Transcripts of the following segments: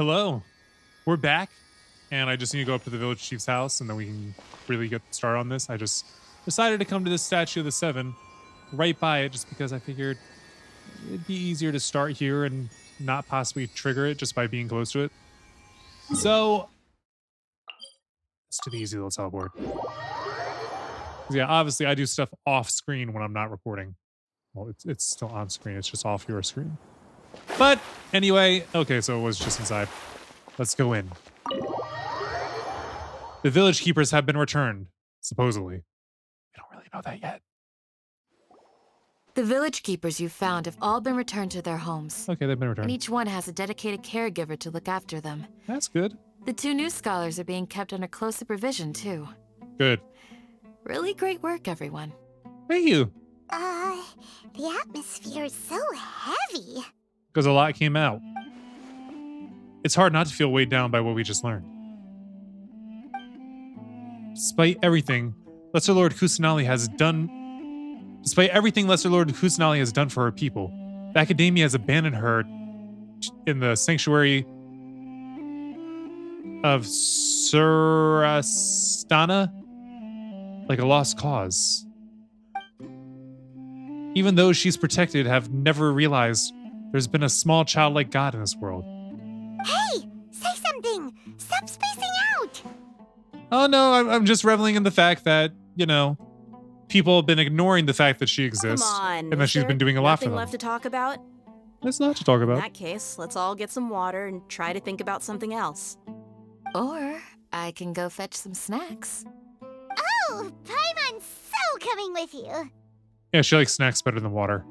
Hello. We're back, and I just need to go up to the village chief's house, and then we can really get started on this. I just decided to come to this statue of the Seven right by it just because I figured it'd be easier to start here and not possibly trigger it just by being close to it. So, let's do the easy little teleport. Yeah, obviously I do stuff off screen when I'm not recording. Well, it's still on screen. It's just off your screen. But anyway, okay, so it was just inside. Let's go in. The village keepers have been returned, supposedly. We don't really know that yet. The village keepers you found have all been returned to their homes. Okay, they've been returned. And each one has a dedicated caregiver to look after them. That's good. The 2 new scholars are being kept under close supervision, too. Good. Really great work, everyone. Thank you. The atmosphere is so heavy. Because a lot came out. It's hard not to feel weighed down by what we just learned. Despite everything Lesser Lord Kusanali has done for her people, the Academia has abandoned her in the sanctuary of Surastana like a lost cause. Even those she's protected have never realized there's been a small childlike god in this world. Hey! Say something! Stop spacing out! Oh no, I'm just reveling in the fact that, you know, people have been ignoring the fact that she exists. Come on, and that she's been doing a lot for them. Nothing left to talk about? There's not to talk about. In that case, let's all get some water and try to think about something else. Or I can go fetch some snacks. Oh, Paimon's so coming with you. Yeah, she likes snacks better than water.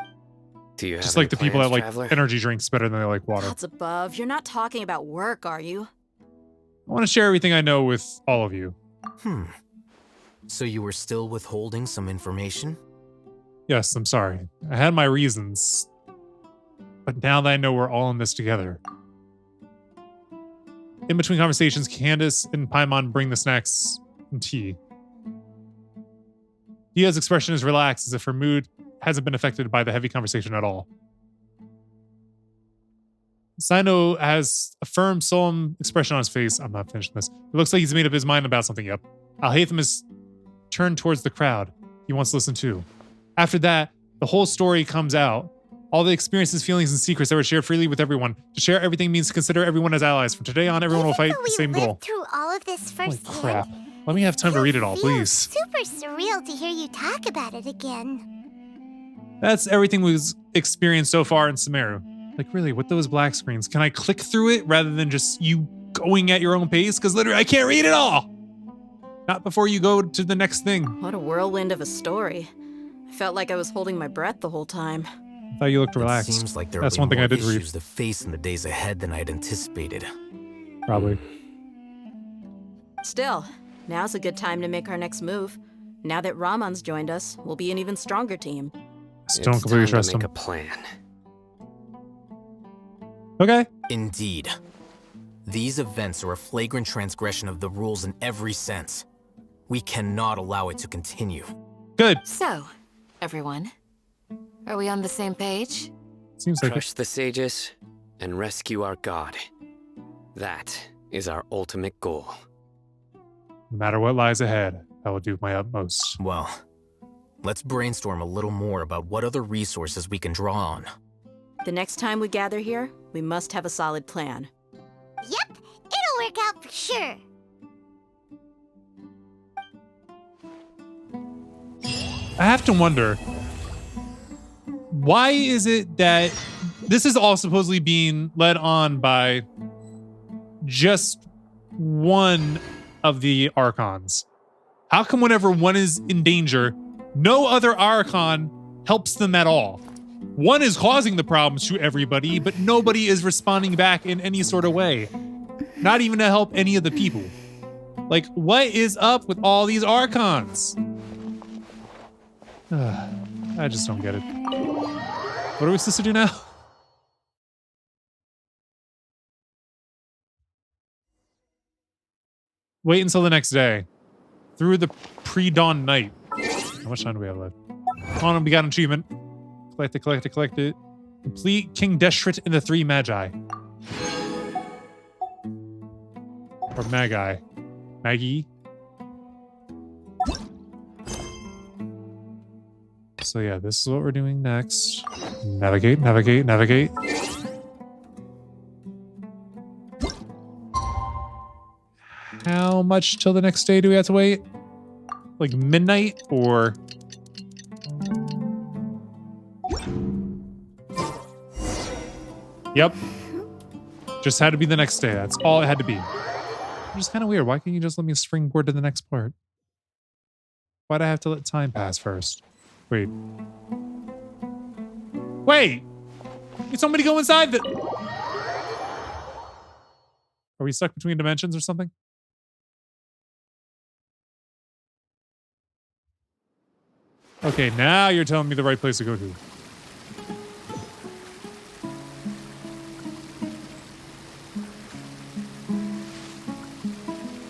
Do you have just like the people that like traveler? energy drinks better than they like water. That's above. You're not talking about work, are you? I want to share everything I know with all of you. So you were still withholding some information? Yes, I'm sorry. I had my reasons. But now that I know we're all in this together. In between conversations, Candace and Paimon bring the snacks and tea. Dia's expression is relaxed, as if her mood hasn't been affected by the heavy conversation at all. Sino has a firm, solemn expression on his face. I'm not finishing this. It looks like he's made up his mind about something. Yep. Al-Haytham is turned towards the crowd. He wants to listen too. After that, the whole story comes out. All the experiences, feelings, and secrets that were shared freely with everyone. To share everything means to consider everyone as allies. From today on, everyone will fight the same goal. Through all of this Holy firsthand. crap. Let me have time to read it all, Feels please. super surreal to hear you talk about it again. That's everything we've experienced so far in Sumeru. Like, really, with those black screens, can I click through it rather than just you going at your own pace? Because literally, I can't read it all. Not before you go to the next thing. What a whirlwind of a story. I felt like I was holding my breath the whole time. I thought you looked relaxed. It seems like there That's will one be thing I more did read. issues to face in the days ahead than I'd anticipated. Probably. Still, now's a good time to make our next move. Now that Ramon's joined us, we'll be an even stronger team. Just don't completely It's time trust to make him. a plan. Okay. Indeed. These events are a flagrant transgression of the rules in every sense. We cannot allow it to continue. Good. So, everyone, are we on the same page? Seems like it. Crush the sages and rescue our god. That is our ultimate goal. No matter what lies ahead, I will do my utmost. Well, let's brainstorm a little more about what other resources we can draw on. The next time we gather here, we must have a solid plan. Yep, it'll work out for sure. I have to wonder, why is it that this is all supposedly being led on by just one of the Archons? How come whenever one is in danger, no other Archon helps them at all? One is causing the problems to everybody, but nobody is responding back in any sort of way. Not even to help any of the people. Like, what is up with all these Archons? I just don't get it. What are we supposed to do now? Wait until the next day. Through the pre-dawn night. How much time do we have left? Come on, we got an achievement. Collect it, collect it, collect it. Complete King Deshret and the 3 Magi. Or Magi. Maggie. So yeah, this is what we're doing next. Navigate, navigate, navigate. How much till the next day do we have to wait? Like midnight or... Yep. Just had to be the next day. That's all it had to be. Which is kind of weird. Why can't you just let me springboard to the next part? Why'd I have to let time pass first? Wait. Wait! You told me to go inside the... Are we stuck between dimensions or something? Okay, now you're telling me the right place to go to.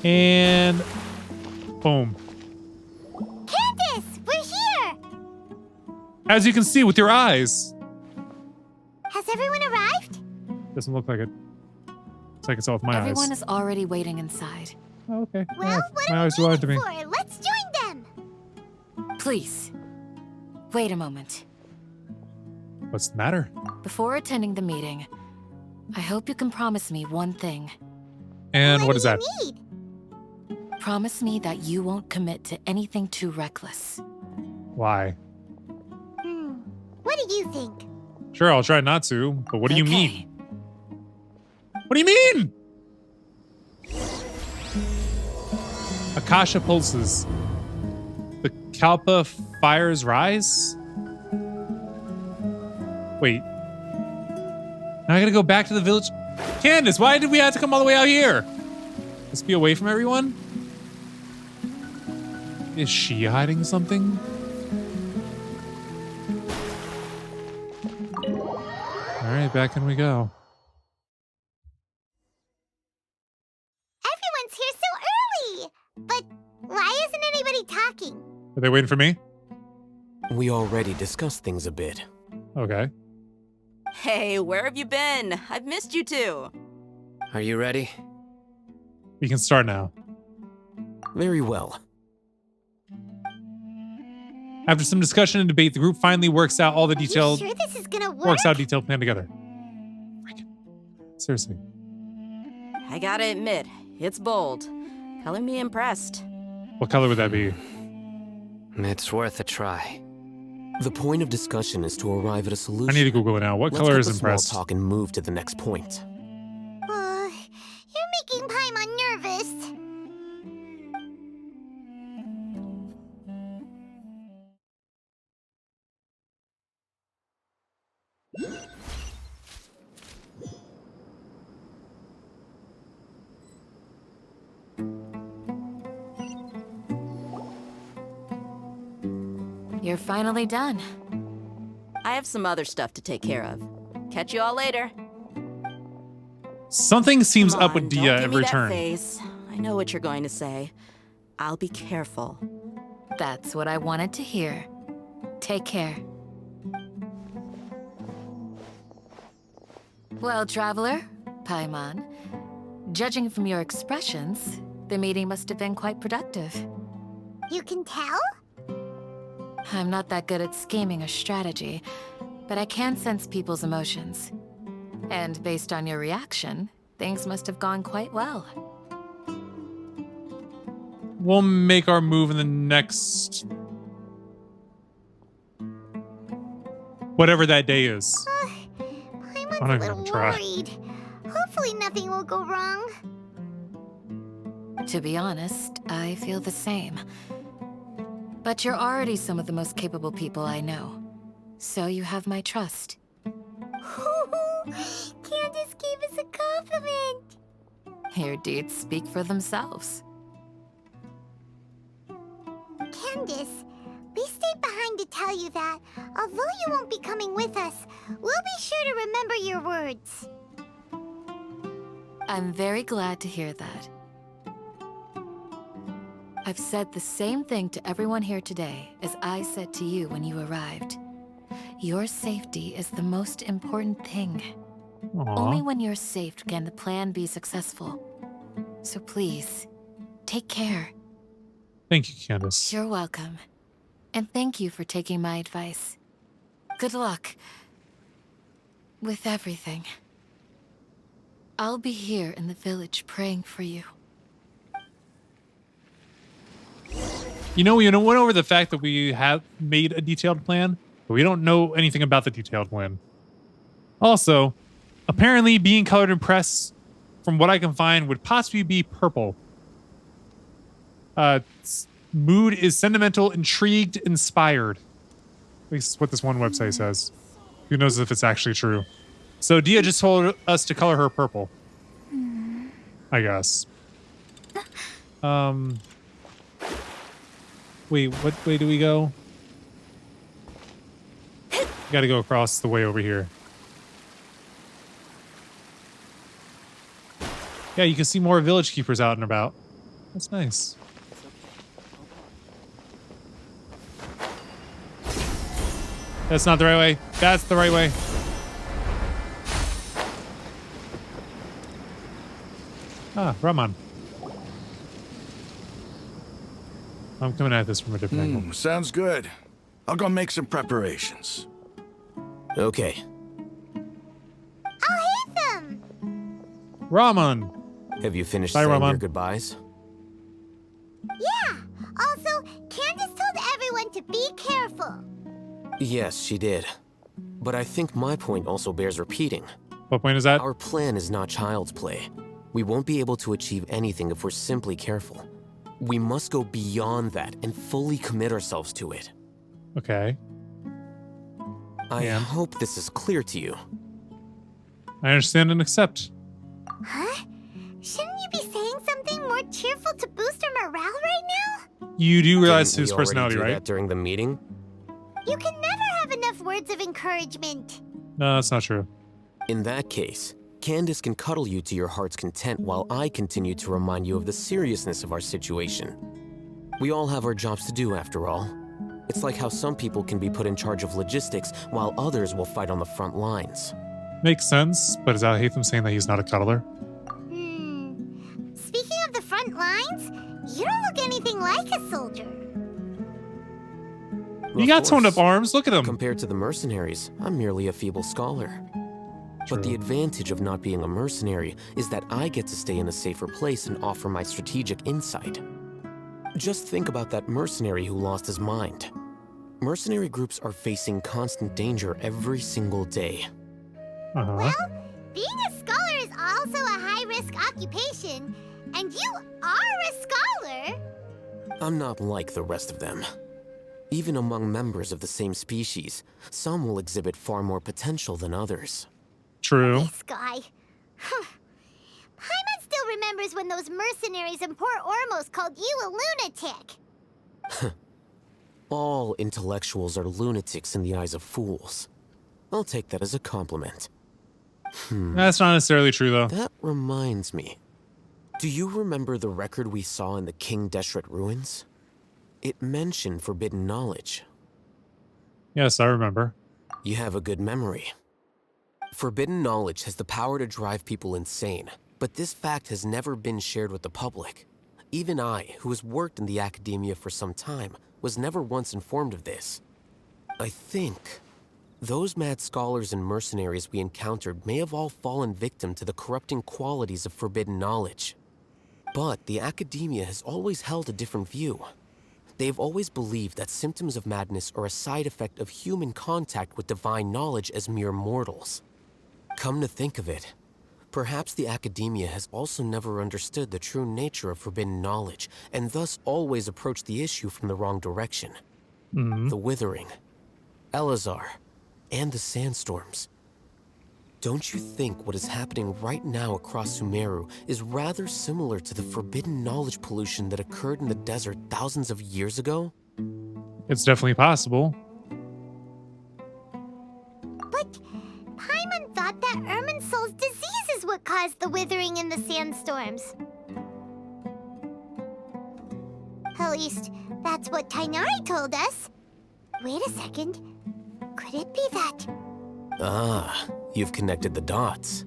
And boom. Candace, we're here! As you can see with your eyes. Has everyone arrived? Doesn't look like it. It's like it's all with my Everyone eyes. is already waiting inside. Oh, okay. Well, Yeah, what my are eyes we lied to me. waiting for? Let's join them! Please, wait a moment. What's the matter? Before attending the meeting, I hope you can promise me one thing. And what is do that? you need? Promise me that you won't commit to anything too reckless. Why? What do you think? Sure, I'll try not to, but what do you Okay. mean? What do you mean? Akasha pulses. The Kalpa fires rise? Wait. Now I gotta go back to the village. Candace, why did we have to come all the way out here? Let's be away from everyone? Is she hiding something? Alright, back in we go. Everyone's here so early! But why isn't anybody talking? Are they waiting for me? We already discussed things a bit. Okay. Hey, where have you been? I've missed you too. Are you ready? We can start now. Very well. After some discussion and debate, the group finally works out all the Are you detailed sure this is gonna work? works out detailed plan together. Freaking- Seriously. I gotta admit, it's bold. Color me impressed. What color would that be? It's worth a try. The point of discussion is to arrive at a solution. I need to Google it now. What Let's color cut is the small impressed? talk and move to the next point. You're making Paimon nervous. You're finally done. I have some other stuff to take care of. Catch you all later. Something seems Come up on, with don't Dia give me every that turn. face. I know what you're going to say. I'll be careful. That's what I wanted to hear. Take care. Well, traveler, Paimon, judging from your expressions, the meeting must have been quite productive. You can tell? I'm not that good at scheming or strategy, but I can sense people's emotions. And based on your reaction, things must have gone quite well. We'll make our move in the next... whatever that day is. Paimon's I'm not a even little gonna try. worried. Hopefully nothing will go wrong. To be honest, I feel the same. But you're already some of the most capable people I know. So you have my trust. Candace gave us a compliment. Your deeds speak for themselves. Candace, we stayed behind to tell you that, although you won't be coming with us, we'll be sure to remember your words. I'm very glad to hear that. I've said the same thing to everyone here today as I said to you when you arrived. Your safety is the most important thing. Aw. Only when you're safe can the plan be successful. So please, take care. Thank you, Candace. You're welcome. And thank you for taking my advice. Good luck. With everything. I'll be here in the village praying for you. You know, we went over the fact that we have made a detailed plan, but we don't know anything about the detailed plan. Also, apparently being colored in press, from what I can find, would possibly be purple. Mood is sentimental, intrigued, inspired. At least what this one website says. Who knows if it's actually true. So Dia just told us to color her purple. I guess. Wait, what way do we go? Gotta go across the way over here. Yeah, you can see more village keepers out and about. That's nice. That's not the right way. That's the right way. Ah, Raman. I'm coming at this from a different angle. Sounds good. I'll go make some preparations. Okay. I'll hit them! Raman! Have you finished Bye, saying Raman. your goodbyes? Yeah! Also, Candace told everyone to be careful. Yes, she did. But I think my point also bears repeating. What point is that? Our plan is not child's play. We won't be able to achieve anything if we're simply careful. We must go beyond that and fully commit ourselves to it. Okay. I Yeah. hope this is clear to you. I understand and accept. Huh? Shouldn't you be saying something more cheerful to boost our morale right now? You do realize Didn't his we already personality, do right? that during the meeting? You can never have enough words of encouragement. No, that's not true. In that case, Candace can cuddle you to your heart's content while I continue to remind you of the seriousness of our situation. We all have our jobs to do, after all. It's like how some people can be put in charge of logistics while others will fight on the front lines. Makes sense, but is that Hatham saying that he's not a cuddler? Speaking of the front lines, you don't look anything like a soldier. You Of got toned up course. arms. Look at him. Compared to the mercenaries, I'm merely a feeble scholar. But the True. advantage of not being a mercenary is that I get to stay in a safer place and offer my strategic insight. Just think about that mercenary who lost his mind. Mercenary groups are facing constant danger every single day. Uh-huh. Being a scholar is also a high-risk occupation, and you are a scholar. I'm not like the rest of them. Even among members of the same species, some will exhibit far more potential than others. True. This guy. Paimon still remembers when those mercenaries in Port Ormos called you a lunatic. All intellectuals are lunatics in the eyes of fools. I'll take that as a compliment. That's not necessarily true, though. That reminds me. Do you remember the record we saw in the King Deshret ruins? It mentioned forbidden knowledge. Yes, I remember. You have a good memory. Forbidden knowledge has the power to drive people insane, but this fact has never been shared with the public. Even I, who has worked in the academia for some time, was never once informed of this. I think those mad scholars and mercenaries we encountered may have all fallen victim to the corrupting qualities of forbidden knowledge. But the academia has always held a different view. They have always believed that symptoms of madness are a side effect of human contact with divine knowledge as mere mortals. Come to think of it, perhaps the academia has also never understood the true nature of forbidden knowledge, and thus always approached the issue from the wrong direction. The Withering, Elazar, and the Sandstorms. Don't you think what is happening right now across Sumeru is rather similar to the forbidden knowledge pollution that occurred in the desert thousands of years ago? It's definitely possible. But Paimon thought that Irminsul's disease is what caused the withering in the sandstorms. At least, that's what Tainari told us. Wait a second. Could it be that? Ah, you've connected the dots.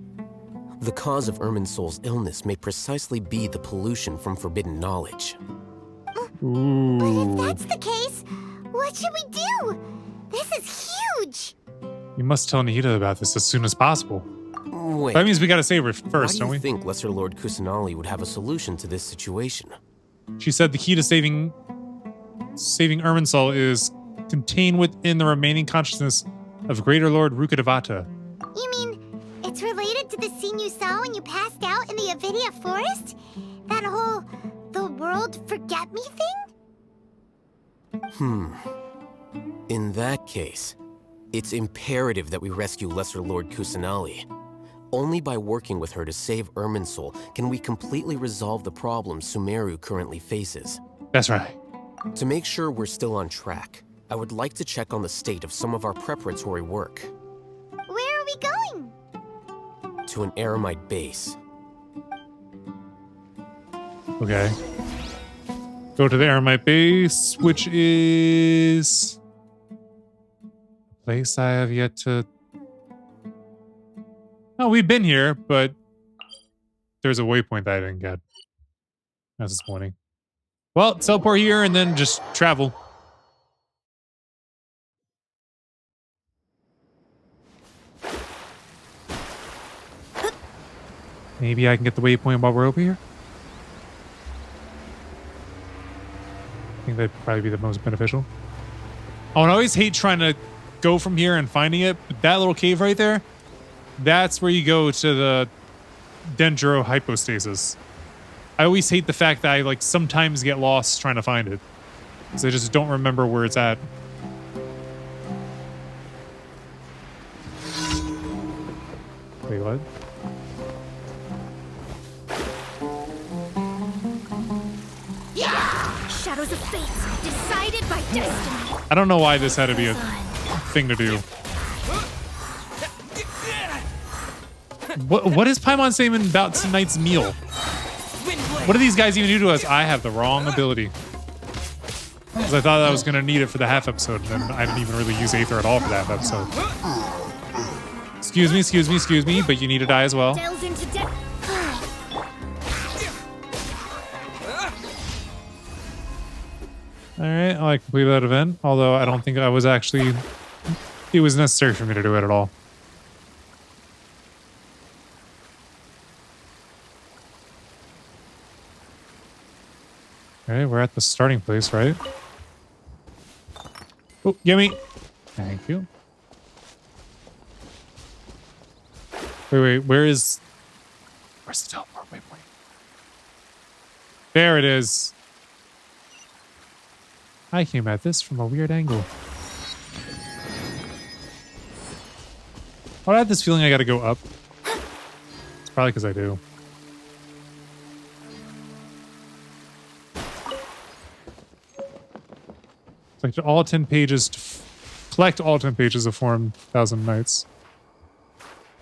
The cause of Irminsul's illness may precisely be the pollution from forbidden knowledge. But if that's the case, what should we do? This is huge! You must tell Nahida about this as soon as possible. Wait, That means we gotta save her first, why do don't you we? think Lesser Lord Kusanali would have a solution to this situation? She said the key to saving Irminsul is contained within the remaining consciousness of Greater Lord Rukkhadevata. You mean it's related to the scene you saw when you passed out in the Avidia forest? That whole the world forget me thing? In that case, it's imperative that we rescue Lesser Lord Kusanali. Only by working with her to save Irminsul can we completely resolve the problems Sumeru currently faces. That's right. To make sure we're still on track, I would like to check on the state of some of our preparatory work. Where are we going? To an Eremite base. Okay. Go to the Eremite base, which is a place I have yet to... Oh, we've been here, but there's a waypoint that I didn't get. That's disappointing. Well, teleport here and then just travel. Maybe I can get the waypoint while we're over here. I think that'd probably be the most beneficial. Oh, and I always hate trying to go from here and finding it, but that little cave right there, that's where you go to the Dendro hypostasis. I always hate the fact that I like sometimes get lost trying to find it, because I just don't remember where it's at. Wait, what? Shadows of fate, decided by destiny. I don't know why this had to be a thing to do. What is Paimon saying about tonight's meal? What do these guys even do to us? I have the wrong ability. Because I thought I was going to need it for the half episode, and then I didn't even really use Aether at all for that episode. Excuse me, but you need to die as well. Delves into death. Alright, I completed that event, although I don't think I was actually... It was necessary for me to do it at all. Alright, we're at the starting place, right? Oh, gimme! Thank you. Wait, where's the teleport waypoint? There it is. I came at this from a weird angle. I have this feeling I gotta go up. It's probably because I do. Collect all 10 pages of Forum 1000 Nights.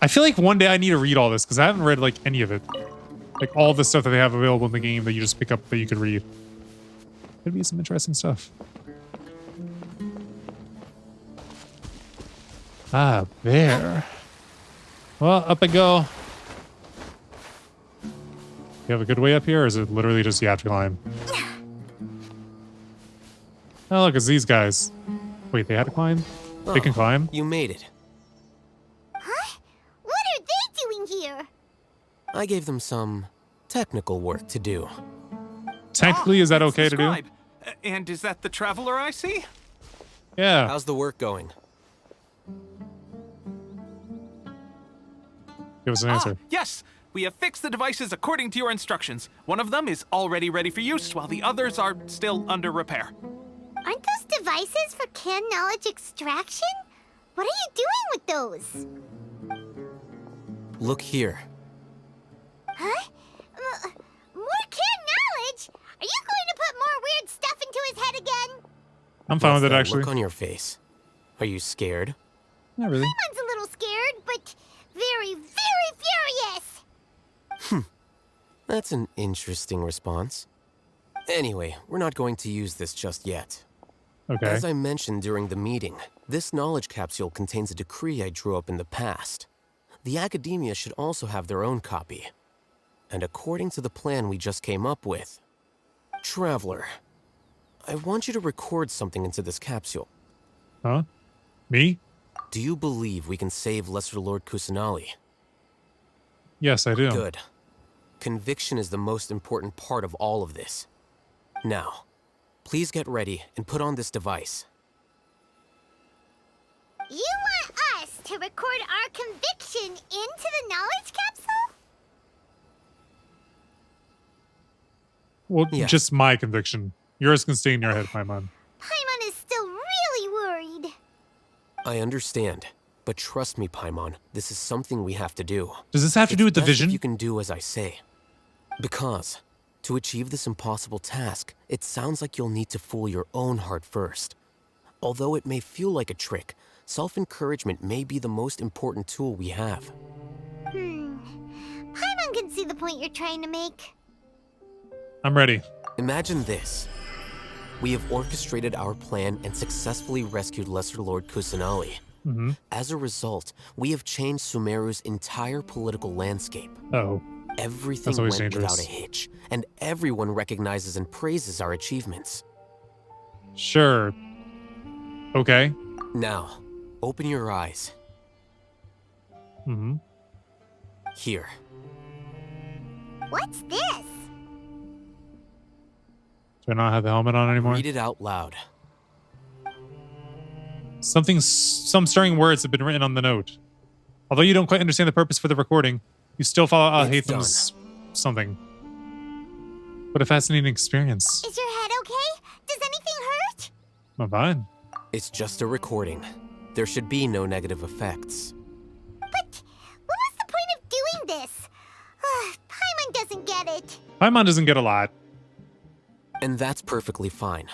I feel like one day I need to read all this because I haven't read like any of it. Like all the stuff that they have available in the game that you just pick up that you could read. Could be some interesting stuff. Ah, there. Well, up I go. You have a good way up here, or is it literally just you have to climb? Oh, look, it's these guys. Wait, they had to climb? They can climb? You made it. Huh? What are they doing here? I gave them some technical work to do. Technically, is that okay to do? And is that the traveler I see? Yeah. How's the work going? Give us an answer. Yes. We have fixed the devices according to your instructions. One of them is already ready for use, while the others are still under repair. Aren't those devices for can knowledge extraction? What are you doing with those? Look here. Huh? More can knowledge? Are you going to put more weird stuff into his head again? I'm fine with it, What's that actually. look on your face? Are you scared? Not really. Paimon's a little scared, but very, very furious. That's an interesting response. Anyway, we're not going to use this just yet. Okay. As I mentioned during the meeting, this knowledge capsule contains a decree I drew up in the past. the academia should also have their own copy. And according to the plan we just came up with, Traveler, I want you to record something into this capsule. Huh? Me? Do you believe we can save Lesser Lord Kusanali? Yes, I do. Good. Conviction is the most important part of all of this. Now, please get ready and put on this device. You want us to record our conviction into the knowledge capsule? Well, Yeah. just my conviction. Yours can stay in your head, Paimon. Paimon is still really worried. I understand, but trust me, Paimon, this is something we have to do. Does this have to do with the It's best vision? if you can do as I say. Because, to achieve this impossible task, it sounds like you'll need to fool your own heart first. Although it may feel like a trick, self-encouragement may be the most important tool we have. Paimon can see the point you're trying to make. I'm ready. Imagine this. We have orchestrated our plan and successfully rescued Lesser Lord Kusanali. Mm-hmm. As a result, we have changed Sumeru's entire political landscape. Oh. Everything That's always went dangerous. without a hitch, and everyone recognizes and praises our achievements. Sure. Okay. Now, open your eyes. Mm-hmm. What's Here. this? Do I not have the helmet on anymore? Read it out loud. Some stirring words have been written on the note. Although you don't quite understand the purpose for the recording, you still follow It's Alhatham's something. What a fascinating experience. Is your head okay? Does anything hurt? I'm fine. It's just a recording. There should be no negative effects. But what was the point of doing this? Paimon doesn't get it. Paimon doesn't get a lot. And that's perfectly fine.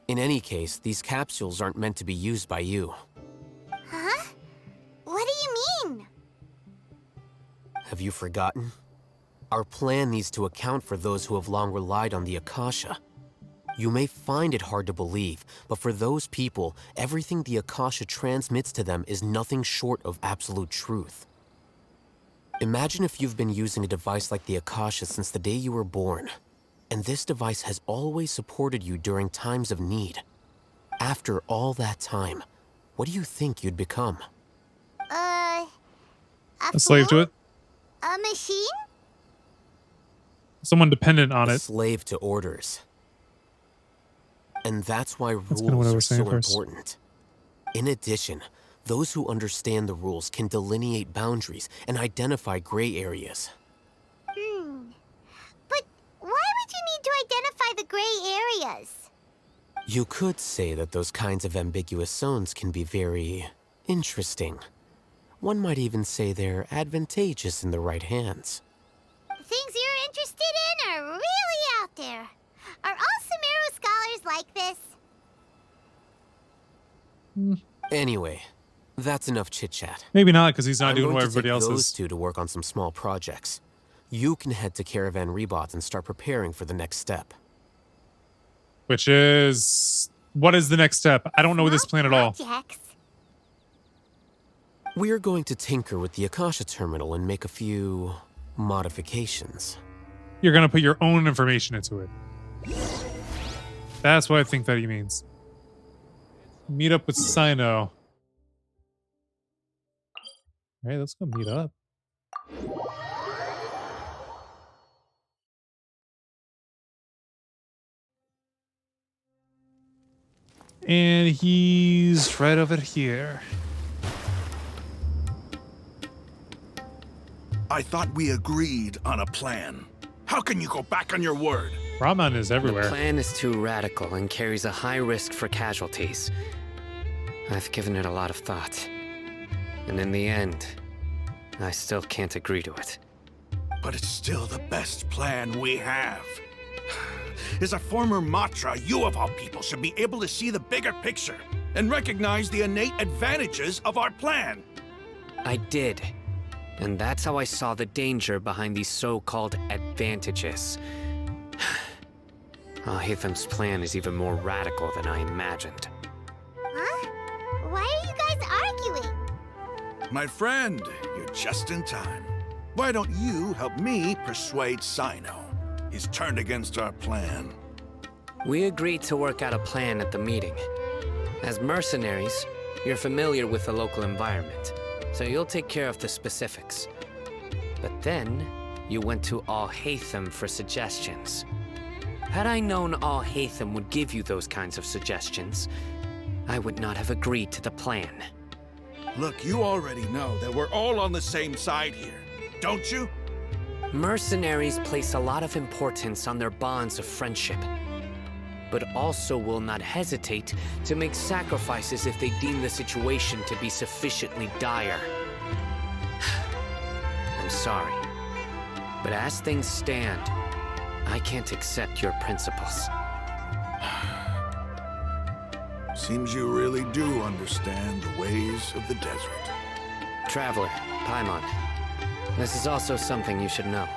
In any case, these capsules aren't meant to be used by you. Huh? What do you mean? Have you forgotten? Our plan needs to account for those who have long relied on the Akasha. You may find it hard to believe, but for those people, everything the Akasha transmits to them is nothing short of absolute truth. Imagine if you've been using a device like the Akasha since the day you were born, and this device has always supported you during times of need. After all that time, what do you think you'd become? A slave to it? A machine? Someone dependent on A it. slave to orders. And that's why That's kinda what I rules are was saying so first. important. In addition, those who understand the rules can delineate boundaries and identify gray areas. But why would you need to identify the gray areas? You could say that those kinds of ambiguous zones can be very interesting. One might even say they're advantageous in the right hands. The things you're interested in are really out there. Are all Sumeru scholars like this? Anyway, that's enough chit-chat. Maybe not, because he's not I'm doing going what to everybody take else those is. two to work on some small projects. You can head to Caravan Rebot and start preparing for the next step. Which is... What is the next step? I don't know this plan at all. Projects. We're going to tinker with the Akasha terminal and make a few modifications. You're going to put your own information into it. That's what I think that he means. Meet up with Sino. Alright, let's go meet up. And he's right over here. I thought we agreed on a plan. How can you go back on your word? Raman is The everywhere. plan is too radical and carries a high risk for casualties. I've given it a lot of thought. And in the end, I still can't agree to it. But it's still the best plan we have. As a former Matra, you of all people should be able to see the bigger picture and recognize the innate advantages of our plan. I did. And that's how I saw the danger behind these so-called advantages. Hatham's plan is even more radical than I imagined. Huh? Why are you guys arguing? My friend, you're just in time. Why don't you help me persuade Sino? He's turned against our plan. We agreed to work out a plan at the meeting. As mercenaries, you're familiar with the local environment, so you'll take care of the specifics. But then, you went to Al-Haytham for suggestions. Had I known Al-Haytham would give you those kinds of suggestions, I would not have agreed to the plan. Look, you already know that we're all on the same side here, don't you? Mercenaries place a lot of importance on their bonds of friendship, but also will not hesitate to make sacrifices if they deem the situation to be sufficiently dire. I'm sorry, but as things stand, I can't accept your principles. Seems you really do understand the ways of the desert. Traveler, Paimon, this is also something you should know.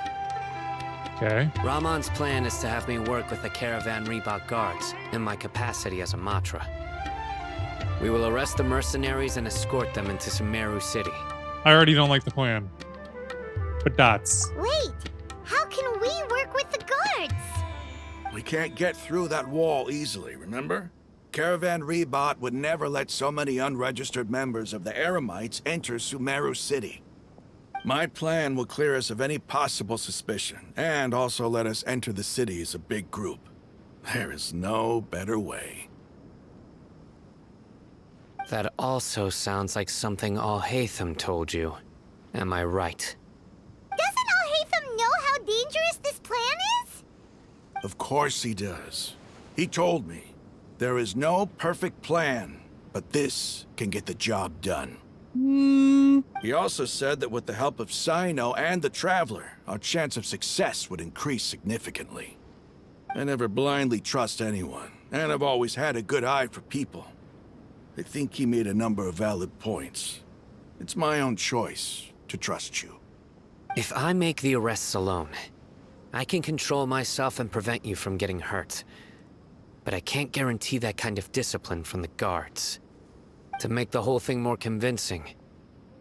Okay. Ramon's plan is to have me work with the Caravan Reebok guards in my capacity as a Matra. We will arrest the mercenaries and escort them into Sumeru City. I already don't like the plan. But dots. Wait, how can we work with the guards? We can't get through that wall easily, remember? Caravan Reebok would never let so many unregistered members of the Eremites enter Sumeru City. My plan will clear us of any possible suspicion, and also let us enter the city as a big group. There is no better way. That also sounds like something Al-Haytham told you. Am I right? Doesn't Al-Haytham know how dangerous this plan is? Of course he does. He told me, there is no perfect plan, but this can get the job done. He also said that with the help of Sino and the Traveler, our chance of success would increase significantly. I never blindly trust anyone, and I've always had a good eye for people. I think he made a number of valid points. It's my own choice to trust you. If I make the arrests alone, I can control myself and prevent you from getting hurt. But I can't guarantee that kind of discipline from the guards. To make the whole thing more convincing,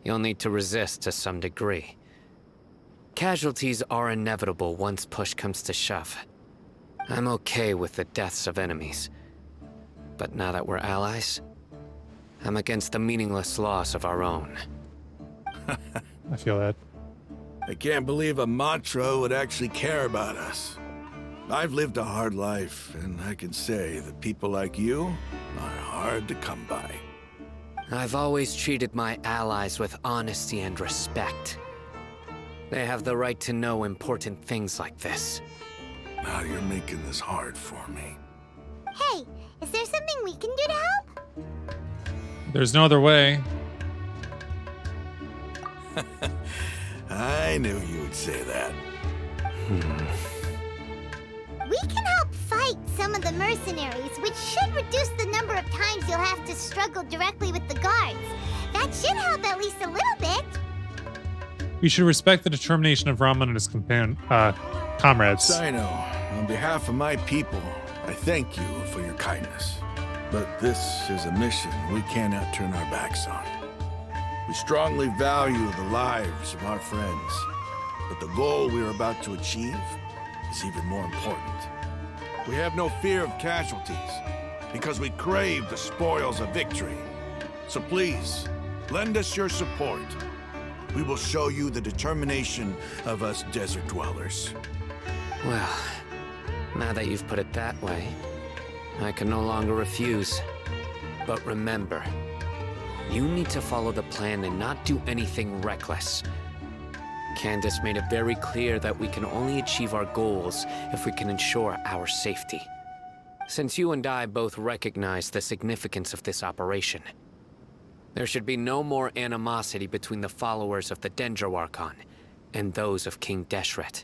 you'll need to resist to some degree. Casualties are inevitable once push comes to shove. I'm okay with the deaths of enemies. But now that we're allies, I'm against the meaningless loss of our own. I feel that. I can't believe a Matra would actually care about us. I've lived a hard life, and I can say that people like you are hard to come by. I've always treated my allies with honesty and respect. They have the right to know important things like this. Now you're making this hard for me. Hey, is there something we can do to help? There's no other way. I knew you would say that. We can help fight some of the mercenaries, which should reduce the number of times you'll have to struggle directly with the guards. That should help at least a little bit. We should respect the determination of Raman and his comrades. Sino, on behalf of my people, I thank you for your kindness. But this is a mission we cannot turn our backs on. We strongly value the lives of our friends, but the goal we are about to achieve is even more important. We have no fear of casualties, because we crave the spoils of victory. So please, lend us your support. We will show you the determination of us desert dwellers. Well, now that you've put it that way, I can no longer refuse. But remember, you need to follow the plan and not do anything reckless. Candace made it very clear that we can only achieve our goals if we can ensure our safety. Since you and I both recognize the significance of this operation, there should be no more animosity between the followers of the Dendro Archon and those of King Deshret.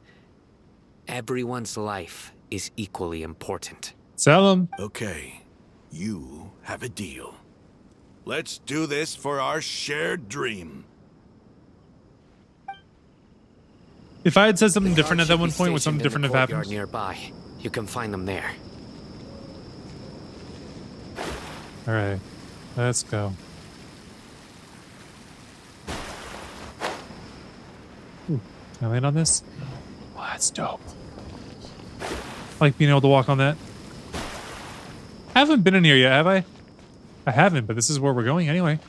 Everyone's life is equally important. Sell him. Okay, you have a deal. Let's do this for our shared dream. If I had said something The different guards at that should one be point, would something stationed in different the have courtyard happened? nearby. You can find them there. All right, let's go. Ooh, can I land on this? Oh, that's dope. I like being able to walk on that. I haven't been in here yet, have I? I haven't, but this is where we're going anyway.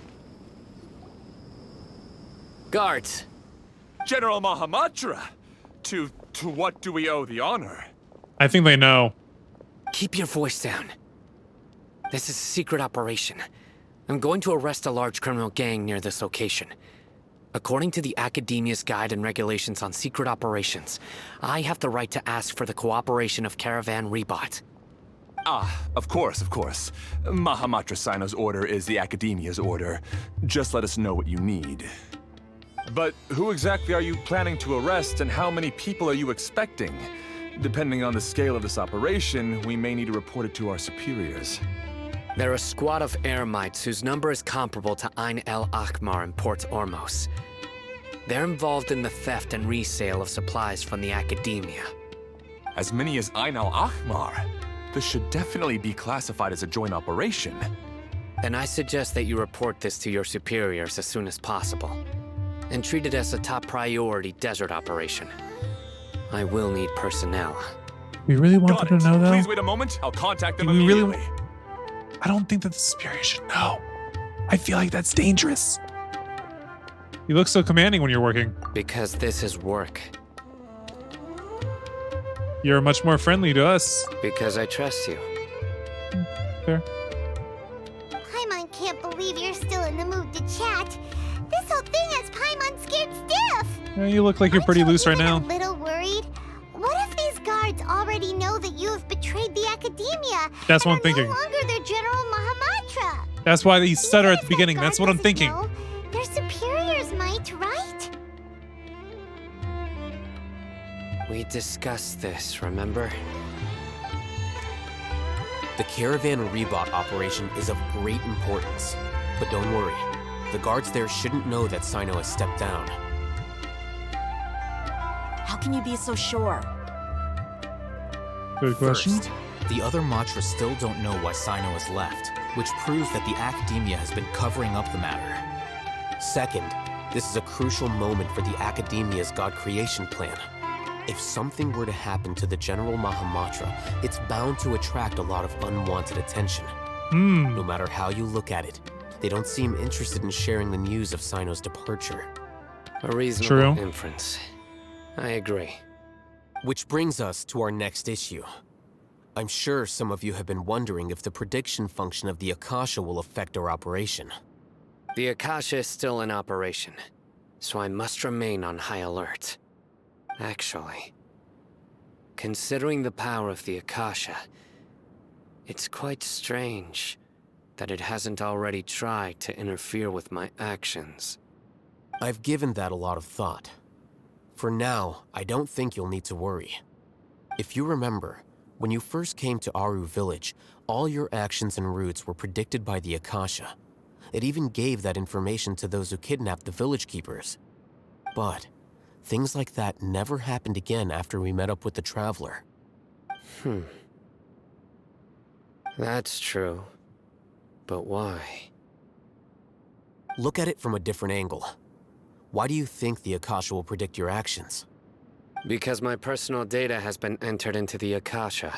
Guards, General Mahamatra! To what do we owe the honor? I think they know. keep your voice down. This is a secret operation. I'm going to arrest a large criminal gang near this location. According to the Academia's Guide and Regulations on Secret Operations, I have the right to ask for the cooperation of Caravan Rebot. Ah, of course, of course. Mahamatra Sino's order is the Academia's order. Just let us know what you need. But who exactly are you planning to arrest, and how many people are you expecting? Depending on the scale of this operation, we may need to report it to our superiors. They're a squad of Eremites whose number is comparable to Ain el Akhmar in Port Ormos. They're involved in the theft and resale of supplies from the Academia. As many as Ain al Akhmar? This should definitely be classified as a joint operation. Then I suggest that you report this to your superiors as soon as possible, and treat it as a top priority desert operation. I will need personnel. We really want Got them it. to know, though. Please wait a moment. I'll contact them Do we really immediately. I don't think that the superior should know. I feel like that's dangerous. You look so commanding when you're working. Because this is work. You're much more friendly to us. Because I trust you. Fair. Paimon can't believe you're still in the mood to chat. This whole thing has Paimon scared stiff. Yeah, you look like you're pretty Aren't you loose right even now. a little worried? What if these guards already know that you have betrayed the Academia? That's and what I'm are thinking. No longer their General Mahamatra. That's why he stutter Even at the if beginning. that That's guard what I'm doesn't thinking. know, their superiors might, right? We discussed this, remember? The Caravan Rebot operation is of great importance. But don't worry, the guards there shouldn't know that Sino has stepped down. How can you be so sure? Good question. First, the other Matras still don't know why Sino has left, which proves that the Academia has been covering up the matter. Second, this is a crucial moment for the Academia's God creation plan. If something were to happen to the General Mahamatra, it's bound to attract a lot of unwanted attention. No matter how you look at it, they don't seem interested in sharing the news of Sino's departure. A reasonable True. inference. I agree. Which brings us to our next issue. I'm sure some of you have been wondering if the prediction function of the Akasha will affect our operation. The Akasha is still in operation, so I must remain on high alert. Actually, considering the power of the Akasha, it's quite strange that it hasn't already tried to interfere with my actions. I've given that a lot of thought. For now, I don't think you'll need to worry. If you remember, when you first came to Aru Village, all your actions and routes were predicted by the Akasha. It even gave that information to those who kidnapped the village keepers. But things like that never happened again after we met up with the Traveler. That's true. But why? Look at it from a different angle. Why do you think the Akasha will predict your actions? Because my personal data has been entered into the Akasha.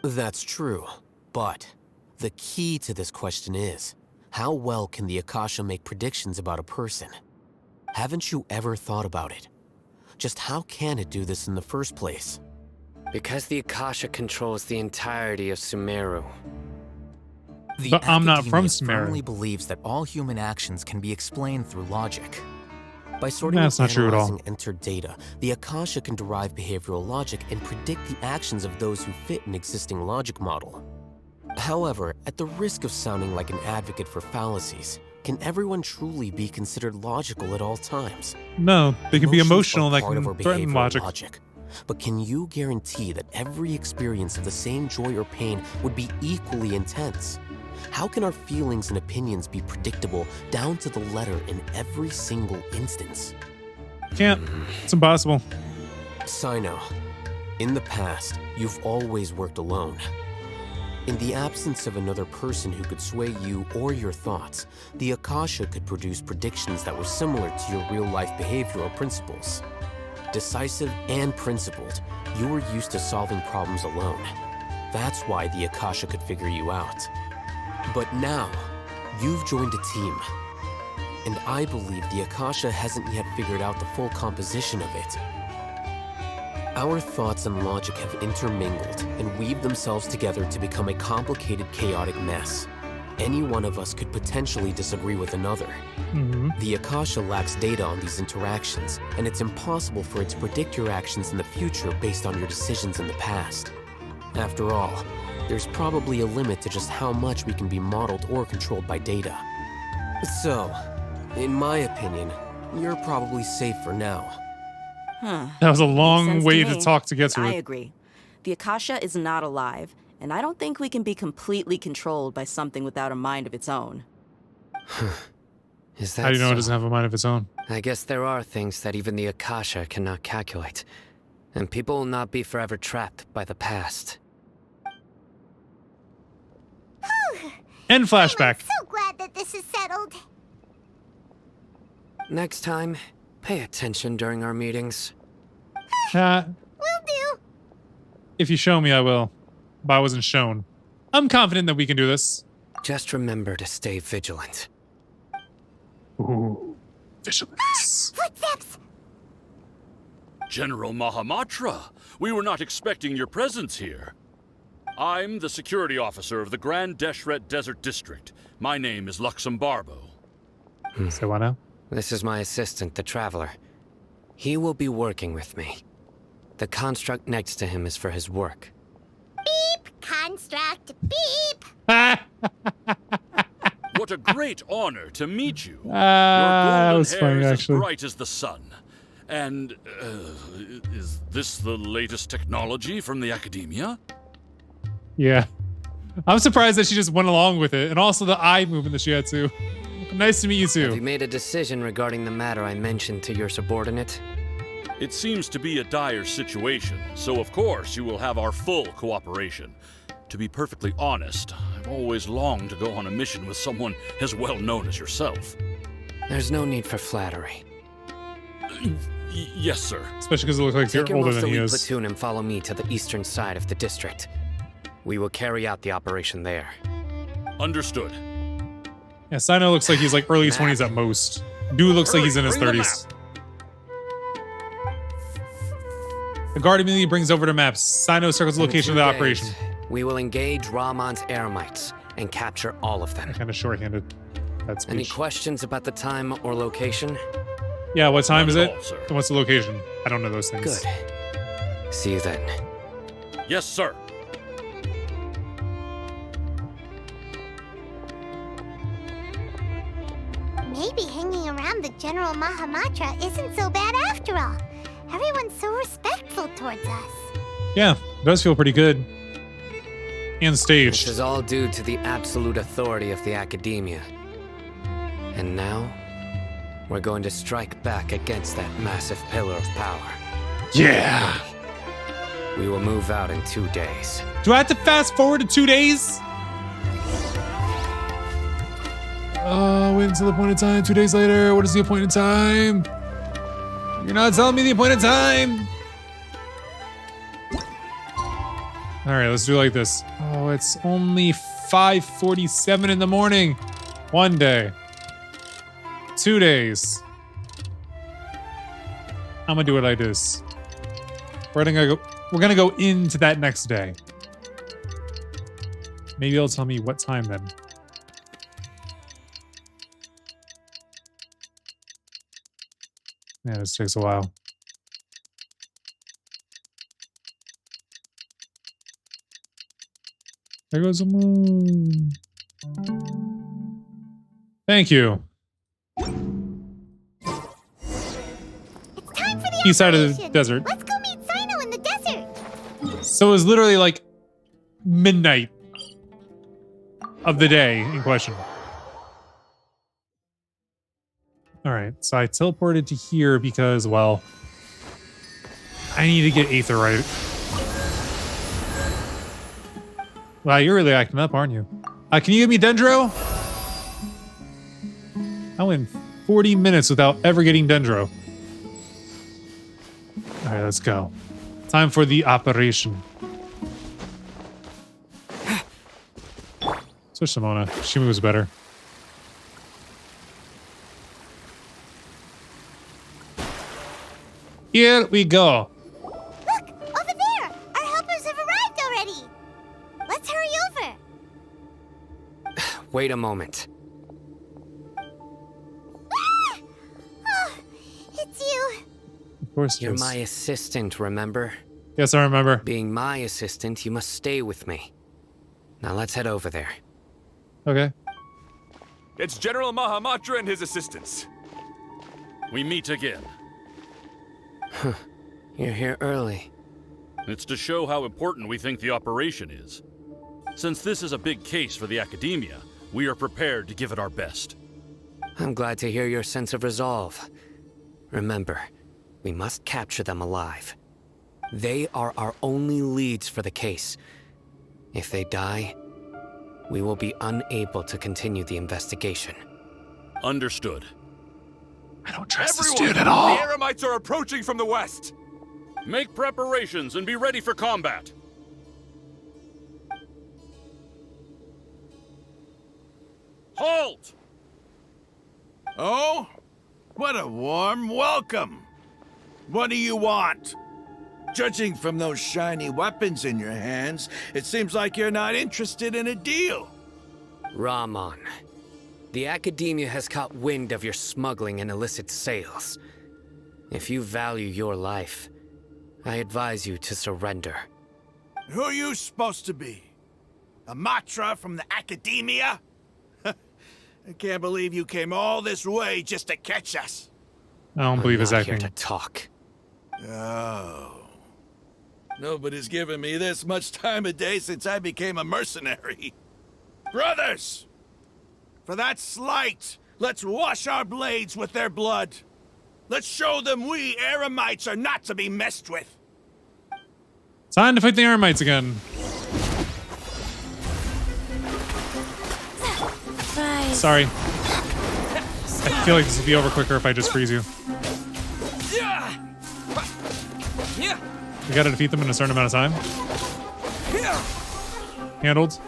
That's true, but the key to this question is, how well can the Akasha make predictions about a person? Haven't you ever thought about it? Just how can it do this in the first place? Because the Akasha controls the entirety of Sumeru. The But I'm not from Academia Sumeru. firmly believes that all human actions can be explained through logic. By sorting That's and not true at all. analyzing entered data, the Akasha can derive behavioral logic and predict the actions of those who fit an existing logic model. However, at the risk of sounding like an advocate for fallacies, can everyone truly be considered logical at all times? No, they can be Emotions emotional are and that part of our can threaten behavioral logic. But can you guarantee that every experience of the same joy or pain would be equally intense? How can our feelings and opinions be predictable down to the letter in every single instance? Can't. It's impossible. Sino, in the past, you've always worked alone. In the absence of another person who could sway you or your thoughts, the Akasha could produce predictions that were similar to your real-life behavioral principles. Decisive and principled, you were used to solving problems alone. That's why the Akasha could figure you out. But now, you've joined a team. And I believe the Akasha hasn't yet figured out the full composition of it. Our thoughts and logic have intermingled and weaved themselves together to become a complicated, chaotic mess. Any one of us could potentially disagree with another. The Akasha lacks data on these interactions, and it's impossible for it to predict your actions in the future based on your decisions in the past. After all, there's probably a limit to just how much we can be modeled or controlled by data. So, in my opinion, you're probably safe for now. That was a long way to talk to get to I it. agree. The Akasha is not alive, and I don't think we can be completely controlled by something without a mind of its own. Is that How do you know so? it doesn't have a mind of its own? I guess there are things that even the Akasha cannot calculate, and people will not be forever trapped by the past. End flashback. I'm so glad that this is settled. Next time, pay attention during our meetings. Will do. If you show me, I will. But I wasn't shown. I'm confident that we can do this. Just remember to stay vigilant. Ooh. Vigilance. Footsteps! General Mahamatra, we were not expecting your presence here. I'm the security officer of the Grand Deshret Desert District. My name is Luxembarbo. Say what now? This is my assistant, the Traveler. He will be working with me. The construct next to him is for his work. Beep! Construct! Beep! What a great honor to meet you. That Your was golden funny, hair is actually. as bright as the sun. And, is this the latest technology from the Academia? Yeah. I'm surprised that she just went along with it. And also the eye movement that she had too. Nice to meet you Have you too. made a decision regarding the matter I mentioned to your subordinate? It seems to be a dire situation, so of course you will have our full cooperation. To be perfectly honest, I've always longed to go on a mission with someone as well known as yourself. There's no need for flattery. Yes, sir. Especially because it looks like Take you're your older most than he elite is. platoon and follow me to the eastern side of the district. We will carry out the operation there. Understood. Yeah, Sino looks like he's like early Map. 20s at most. Dude looks like he's in his Bring the 30s. The guard immediately brings over the maps. Sino circles the In location 2 of the days, operation. We will engage Ramon's Eremites and capture all of them. Kind of short-handed. That Any speech. questions about the time or location? Yeah, what time Not is at it? all, sir. And what's the location? I don't know those things. Good. See you then. Yes, sir. Maybe hanging around the General Mahamatra isn't so bad after all. Everyone's so respectful towards us. Yeah, it does feel pretty good. And This staged. is all due to the absolute authority of the Academia. And now, we're going to strike back against that massive pillar of power. Yeah. We will move out in 2 days. Do I have to fast forward to 2 days? Wait until the appointed time. 2 days later. What is the appointed time? You're not telling me the appointed time. All right, let's do it like this. Oh, it's only 5:47 in the morning. 1 day. 2 days. I'm gonna do it like this. We're gonna go into that next day. Maybe it'll tell me what time then. Yeah, this takes a while. There goes the moon. Thank you. It's time for the East side of the operation. desert. Let's go meet Sino in the desert. So it was literally like midnight of the day in question. All right, so I teleported to here because, well, I need to get Aether right. Wow, you're really acting up, aren't you? Can you give me Dendro? I went 40 minutes without ever getting Dendro. All right, let's go. Time for the operation. Switch Simona. She moves better. Here we go. Look, over there! Our helpers have arrived already! Let's hurry over! Wait a moment. Ah! Oh, it's you. Of course it You're is. my assistant, remember? Yes, I remember. Being my assistant, you must stay with me. Now let's head over there. Okay. It's General Mahamatra and his assistants. We meet again. You're here early. It's to show how important we think the operation is. Since this is a big case for the Academia, we are prepared to give it our best. I'm glad to hear your sense of resolve. Remember, we must capture them alive. They are our only leads for the case. If they die, we will be unable to continue the investigation. Understood. I don't trust Everyone, this dude at all. The Eremites are approaching from the west. Make preparations and be ready for combat. Halt! Oh? What a warm welcome. What do you want? Judging from those shiny weapons in your hands, it seems like you're not interested in a deal. Ramon, the Academia has caught wind of your smuggling and illicit sales. If you value your life, I advise you to surrender. Who are you supposed to be? A Matra from the Academia? I can't believe you came all this way just to catch us. I don't believe his I'm not acting. here to talk. Oh. Nobody's given me this much time of day since I became a mercenary. Brothers! For that slight, let's wash our blades with their blood. Let's show them we Eremites are not to be messed with. Time to fight the Eremites again. Sorry. I feel like this will be over quicker if I just freeze you. We gotta defeat them in a certain amount of time. Handled.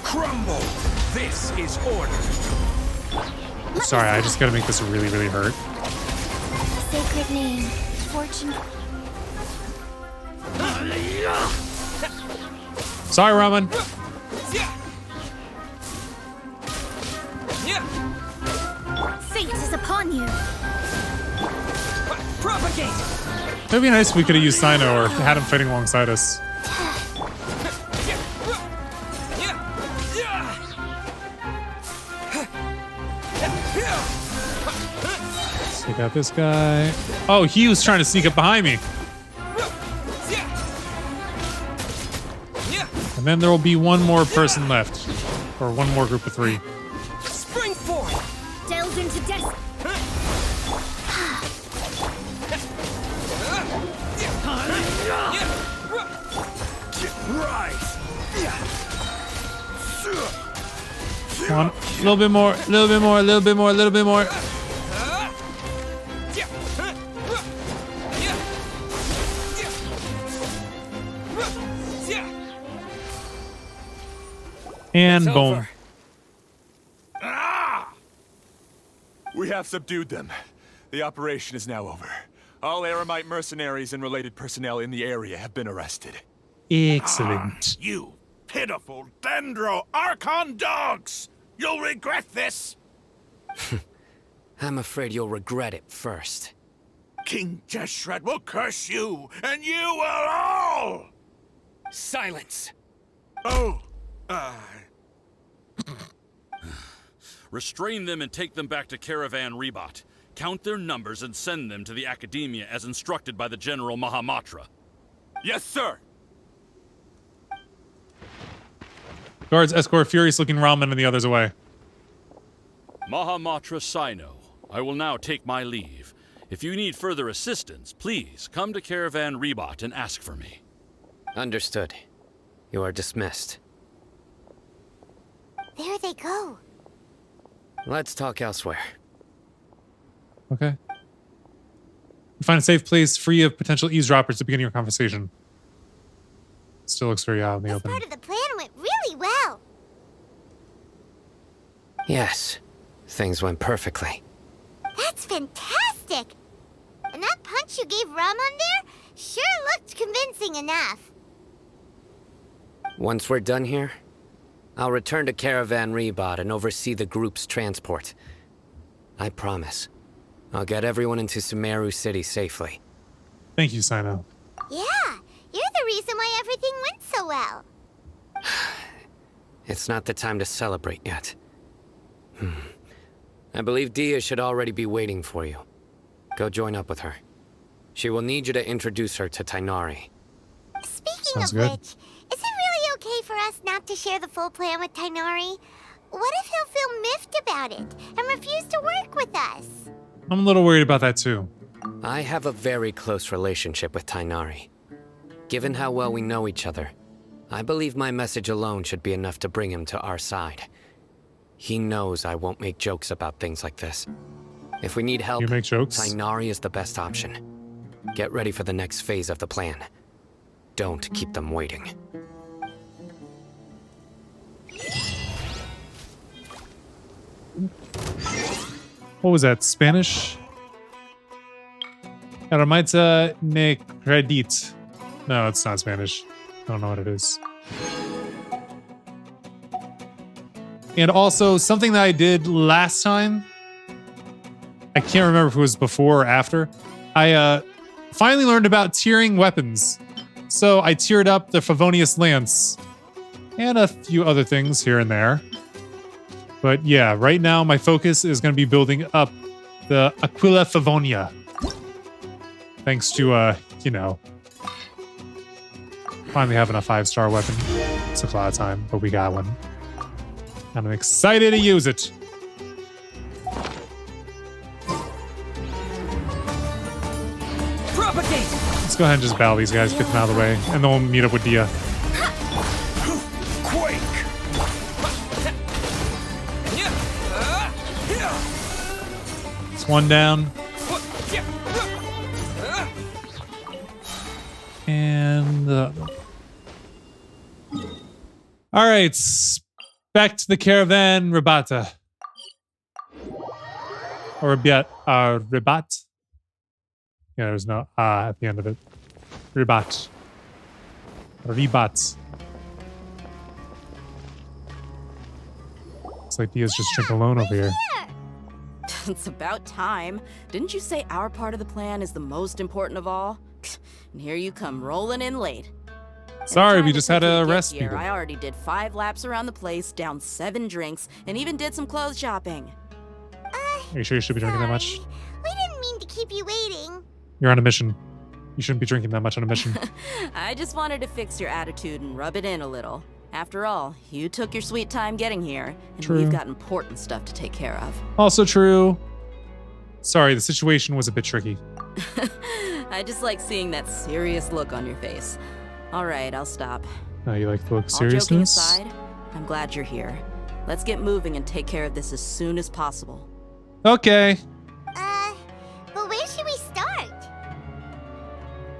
Crumble. This is order. Sorry, I just gotta make this really, really hurt. Sacred name, fortune. Sorry, Raman. Fate is upon you. Propagate. It'd be nice if we could have used Sino or had him fighting alongside us. Let's take out this guy. Oh, he was trying to sneak up behind me. And then there will be one more person left. Or one more group of three. Spring forth. Delve into death. Come on. A little bit more, a little bit more, a little bit more, a little bit more. And It's boom. over. We have subdued them. The operation is now over. All Eremite mercenaries and related personnel in the area have been arrested. Excellent. You pitiful Dendro Archon dogs! You'll regret this! I'm afraid you'll regret it first. King Jeshred will curse you, and you will all! Silence! Oh, Restrain them and take them back to Caravan Rebot. Count their numbers and send them to the Academia as instructed by the General Mahamatra. Yes, sir! Guards escort furious-looking Raman and the others away. Mahamatra Sino, I will now take my leave. If you need further assistance, please come to Caravan Rebot and ask for me. Understood. You are dismissed. There they go. Let's talk elsewhere. Okay. You find a safe place free of potential eavesdroppers to begin your conversation. Still looks very out in the open. Part of the plan went really well. Yes, things went perfectly. That's fantastic! And that punch you gave Ramon there sure looked convincing enough. Once we're done here, I'll return to Caravan Rebot and oversee the group's transport. I promise. I'll get everyone into Sumeru City safely. Thank you, Sino. Yeah, you're the reason why everything went so well. It's not the time to celebrate yet. I believe Dia should already be waiting for you. Go join up with her. She will need you to introduce her to Tainari. Speaking Sounds of good. which, is it really okay for us not to share the full plan with Tainari? What if he'll feel miffed about it and refuse to work with us? I'm a little worried about that too. I have a very close relationship with Tainari. Given how well we know each other, I believe my message alone should be enough to bring him to our side. He knows I won't make jokes about things like this. If we need help, You make jokes? Tainari is the best option. Get ready for the next phase of the plan. Don't keep them waiting. What was that? Spanish? Armaita ne credit. No, it's not Spanish. I don't know what it is. And also, something that I did last time, I can't remember if it was before or after, I finally learned about tiering weapons. So I tiered up the Favonius Lance and a few other things here and there. But yeah, right now my focus is going to be building up the Aquila Favonia. Thanks to, you know, finally having a 5-star weapon. It took a lot of time, but we got one. And I'm excited to use it. Propagate! Let's go ahead and just battle these guys, get them out of the way, and then we'll meet up with Dia. Quake! It's one down. And all right, back to the caravan Rabata. Or Ribat. Yeah, there's no at the end of it. Ribat. Ribat. It's like Dia's just drinking alone over here. It's about time. Didn't you say our part of the plan is the most important of all? And here you come rolling in late. Sorry, we just had to arrest here, people. I already did 5 laps around the place, down 7 drinks, and even did some clothes shopping. Are you sure you should be drinking that much? We didn't mean to keep you waiting. You're on a mission. You shouldn't be drinking that much on a mission. I just wanted to fix your attitude and rub it in a little. After all, you took your sweet time getting here, and True. we've got important stuff to take care of. Also true. Sorry, the situation was a bit tricky. I just like seeing that serious look on your face. All right, I'll stop. You like the look of All joking seriousness? aside, I'm glad you're here. Let's get moving and take care of this as soon as possible. Okay. But where should we start?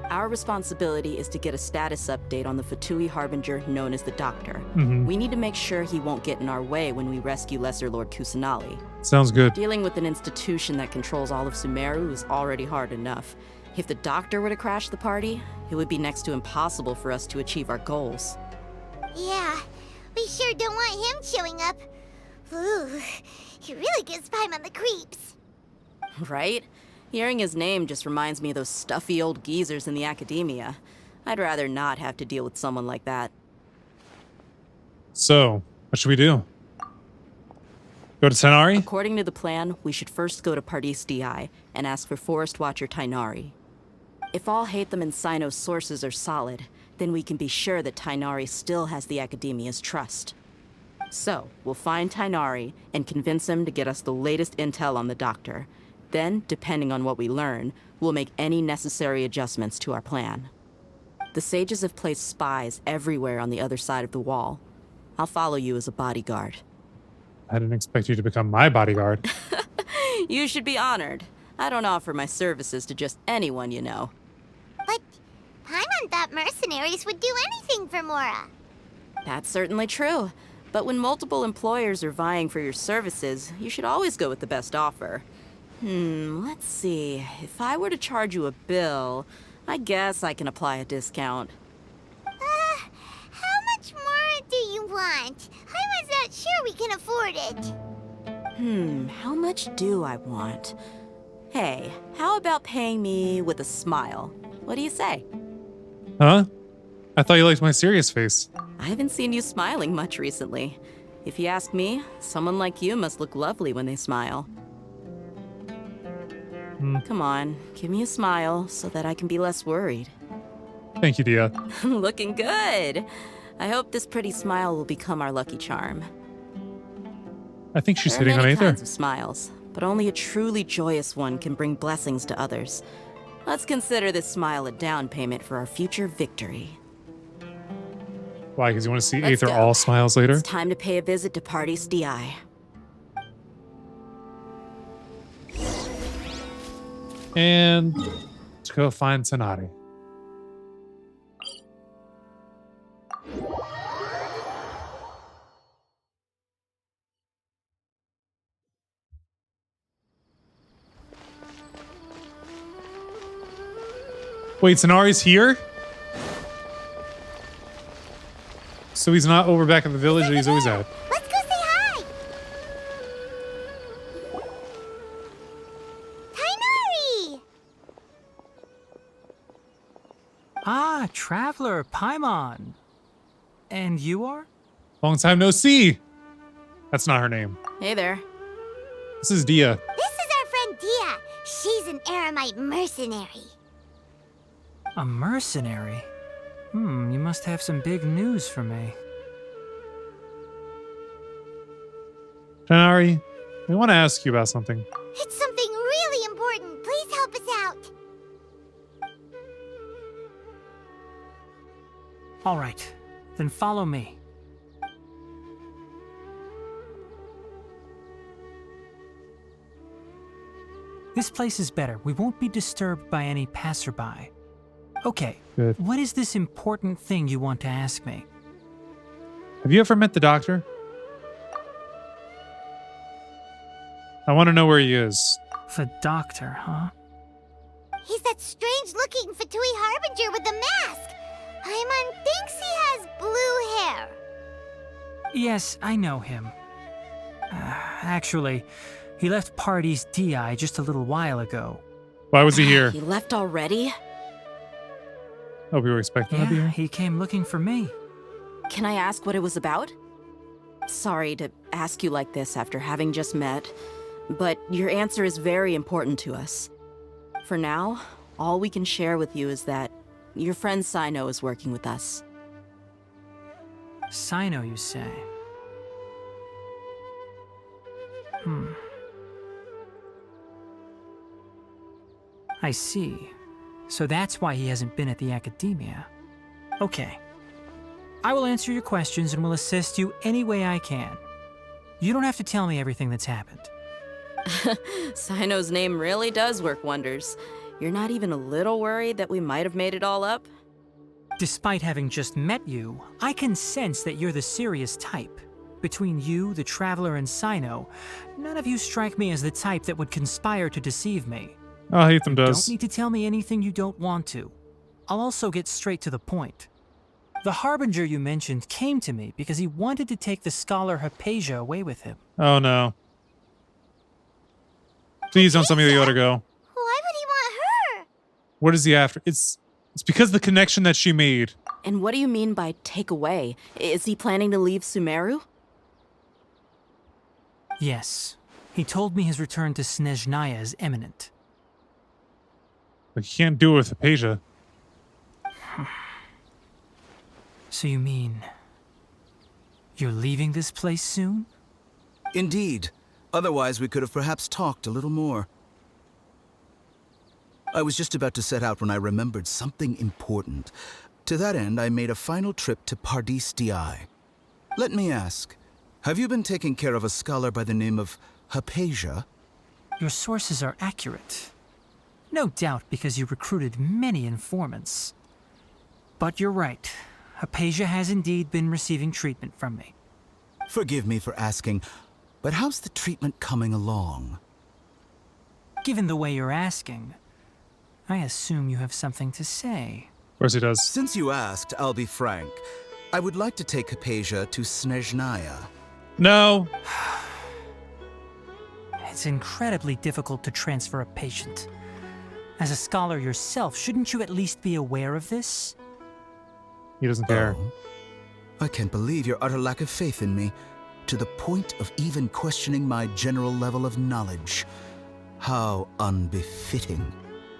Our responsibility is to get a status update on the Fatui Harbinger known as the Doctor. Mhm. We need to make sure he won't get in our way when we rescue Lesser Lord Kusanali. Sounds good. Dealing with an institution that controls all of Sumeru is already hard enough. If the Doctor were to crash the party, it would be next to impossible for us to achieve our goals. Yeah, we sure don't want him showing up. Ooh, he really gives Paimon the creeps. Right? Hearing his name just reminds me of those stuffy old geezers in the academia. I'd rather not have to deal with someone like that. So, what should we do? Go to Tainari? According to the plan, we should first go to Pardis Di and ask for Forest Watcher Tainari. If all Hatham and Sino's sources are solid, then we can be sure that Tainari still has the Academia's trust. So, we'll find Tainari and convince him to get us the latest intel on the Doctor. Then, depending on what we learn, we'll make any necessary adjustments to our plan. The sages have placed spies everywhere on the other side of the wall. I'll follow you as a bodyguard. I didn't expect you to become my bodyguard. You should be honored. I don't offer my services to just anyone you know. But Paimon thought mercenaries would do anything for Mora. That's certainly true. But when multiple employers are vying for your services, you should always go with the best offer. Let's see. If I were to charge you a bill, I guess I can apply a discount. How much more do you want? Paimon's not sure we can afford it. How much do I want? Hey, how about paying me with a smile? What do you say? Huh? I thought you liked my serious face. I haven't seen you smiling much recently. If you ask me, someone like you must look lovely when they smile. Come on, give me a smile so that I can be less worried. Thank you, Dia. Looking good. I hope this pretty smile will become our lucky charm. I think she's There are hitting on many Aether. kinds of smiles, but only a truly joyous one can bring blessings to others. Let's consider this smile a down payment for our future victory. Why? Because you want to see Let's Aether go. all smiles later? It's time to pay a visit to Party's DI. And to go find Tighnari. Wait, Tighnari's here? So he's not over back in the village that he's always at. Let's go say hi! Tighnari! Ah, Traveler, Paimon. And you are? Long time no see. That's not her name. Hey there. This is Dia. This is our friend Dia. She's an Aramite mercenary. A mercenary? You must have some big news for me. Tighnari, we want to ask you about something. It's something really important. Please help us out. All right, then follow me. This place is better. We won't be disturbed by any passerby. Okay, Good. what is this important thing you want to ask me? Have you ever met the doctor? I want to know where he is. The doctor, huh? He's that strange-looking Fatui Harbinger with the mask. Paimon thinks he has blue hair. Yes, I know him. Actually, he left Party's DI just a little while ago. Why was he here? He left already? Oh, we were expecting him to be Yeah, here? he came looking for me. Can I ask what it was about? Sorry to ask you like this after having just met, but your answer is very important to us. For now, all we can share with you is that your friend Sino is working with us. Sino, you say? I see. So that's why he hasn't been at the academia. Okay. I will answer your questions and will assist you any way I can. You don't have to tell me everything that's happened. Sino's name really does work wonders. You're not even a little worried that we might have made it all up? Despite having just met you, I can sense that you're the serious type. Between you, the Traveler, and Sino, none of you strike me as the type that would conspire to deceive me. Oh, Hatham does. Don't need to tell me anything you don't want to. I'll also get straight to the point. The Harbinger you mentioned came to me because he wanted to take the scholar Hypatia away with him. Oh, no. Please don't tell me that you let her go. Why would he want her? What is he after? It's because the connection that she made. And what do you mean by take away? Is he planning to leave Sumeru? Yes. He told me his return to Snezhnaya is imminent. But you can't do it with Hypatia. So you mean... you're leaving this place soon? Indeed. Otherwise, we could have perhaps talked a little more. I was just about to set out when I remembered something important. To that end, I made a final trip to Pardis Di. Let me ask, have you been taking care of a scholar by the name of Hypatia? Your sources are accurate. No doubt because you recruited many informants. But you're right. Hypatia has indeed been receiving treatment from me. Forgive me for asking, but how's the treatment coming along? Given the way you're asking, I assume you have something to say. Of course he does. Since you asked, I'll be frank. I would like to take Hypatia to Snezhnaya. No. It's incredibly difficult to transfer a patient. As a scholar yourself, shouldn't you at least be aware of this? He doesn't care. Oh, I can't believe your utter lack of faith in me, to the point of even questioning my general level of knowledge. How unbefitting.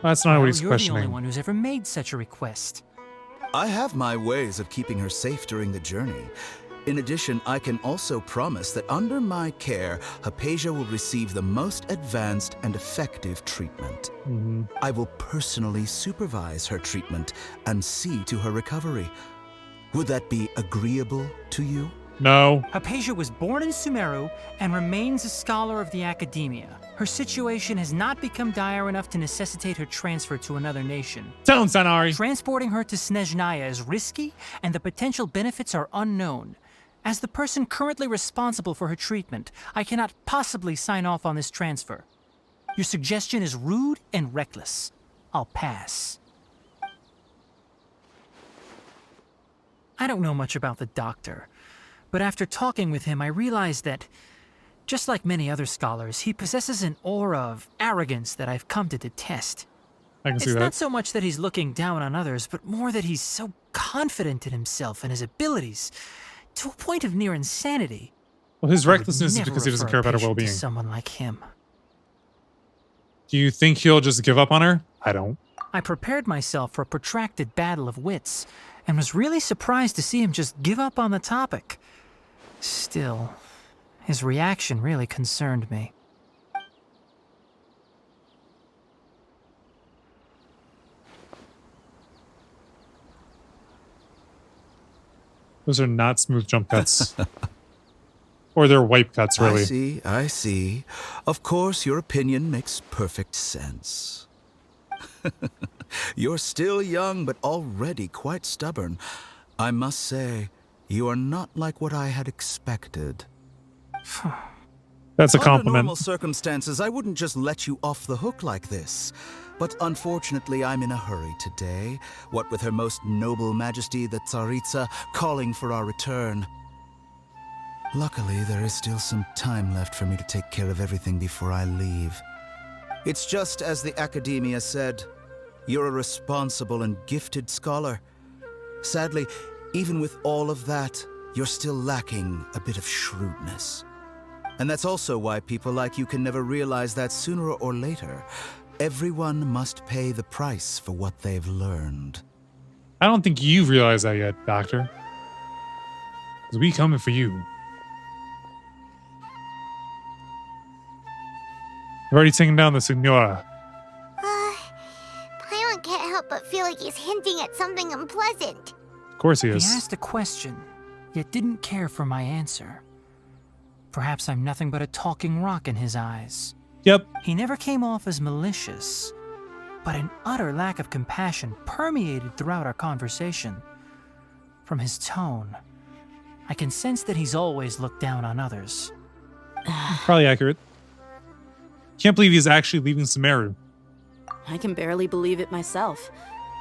That's not what he's You're questioning. the only one who's ever made such a request. I have my ways of keeping her safe during the journey. In addition, I can also promise that under my care, Hypatia will receive the most advanced and effective treatment. I will personally supervise her treatment and see to her recovery. Would that be agreeable to you? No. Hypatia was born in Sumeru and remains a scholar of the Academia. Her situation has not become dire enough to necessitate her transfer to another nation. Don't, Sanari. Transporting her to Snezhnaya is risky, and the potential benefits are unknown. As the person currently responsible for her treatment, I cannot possibly sign off on this transfer. Your suggestion is rude and reckless. I'll pass. I don't know much about the doctor, but after talking with him, I realized that, just like many other scholars, he possesses an aura of arrogance that I've come to detest. I can see It's that. not so much that he's looking down on others, but more that he's so confident in himself and his abilities, to a point of near insanity. Well, his I would recklessness is never because he doesn't refer care a about her patient to well-being. someone like him. Do you think he'll just give up on her? I don't. I prepared myself for a protracted battle of wits, and was really surprised to see him just give up on the topic. Still, his reaction really concerned me. Those are not smooth jump cuts. Or they're wipe cuts, really. I see. Of course, your opinion makes perfect sense. You're still young, but already quite stubborn. I must say, you are not like what I had expected. That's a Under compliment. normal circumstances, I wouldn't just let you off the hook like this. But unfortunately, I'm in a hurry today, what with Her Most Noble Majesty the Tsaritsa calling for our return. Luckily, there is still some time left for me to take care of everything before I leave. It's just as the Academia said, you're a responsible and gifted scholar. Sadly, even with all of that, you're still lacking a bit of shrewdness. And that's also why people like you can never realize that sooner or later, everyone must pay the price for what they've learned. I don't think you've realized that yet, Doctor. Because we coming for you. I've already taken down the Signora. Paimon can't help but feel like he's hinting at something unpleasant. Of course he He is. asked a question, yet didn't care for my answer. Perhaps I'm nothing but a talking rock in his eyes. Yep. He never came off as malicious, but an utter lack of compassion permeated throughout our conversation. From his tone, I can sense that he's always looked down on others. Probably accurate. Can't believe he's actually leaving Sumeru. I can barely believe it myself.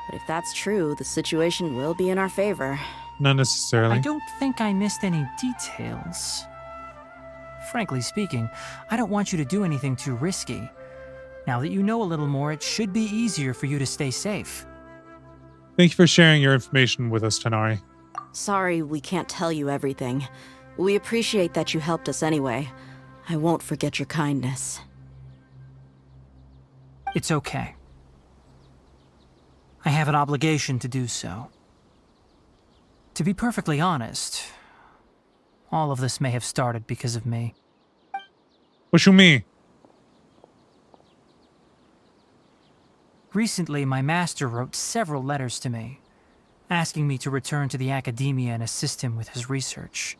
But if that's true, the situation will be in our favor. Not necessarily. I don't think I missed any details. Frankly speaking, I don't want you to do anything too risky. Now that you know a little more, it should be easier for you to stay safe. Thank you for sharing your information with us, Tanari. Sorry we can't tell you everything. We appreciate that you helped us anyway. I won't forget your kindness. It's okay. I have an obligation to do so. To be perfectly honest, all of this may have started because of me. What you mean? Recently, my master wrote several letters to me. asking me to return to the academia and assist him with his research.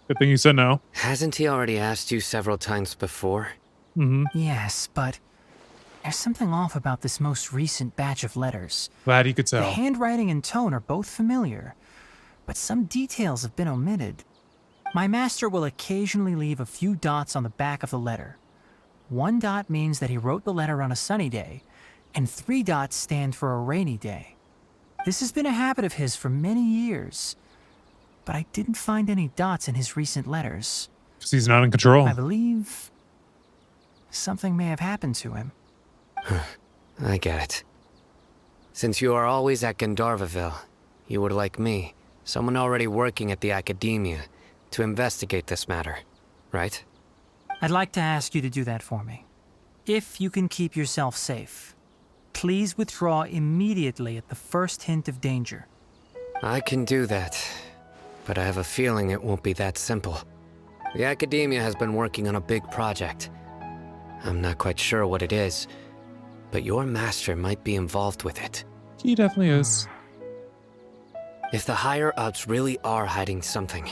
Good thing you said no. Hasn't he already asked you several times before? Mm-hmm. Yes, but there's something off about this most recent batch of letters. Glad he could The tell. handwriting and tone are both familiar, but some details have been omitted. My master will occasionally leave a few dots on the back of the letter. 1 dot means that he wrote the letter on a sunny day, and 3 dots stand for a rainy day. This has been a habit of his for many years, but I didn't find any dots in his recent letters. Because he's not in control. I believe something may have happened to him. I get it. Since you are always at Gandharvaville, you would like me, someone already working at the academia, to investigate this matter, right? I'd like to ask you to do that for me. If you can keep yourself safe, please withdraw immediately at the first hint of danger. I can do that, but I have a feeling it won't be that simple. The academia has been working on a big project. I'm not quite sure what it is, but your master might be involved with it. He definitely is. If the higher-ups really are hiding something,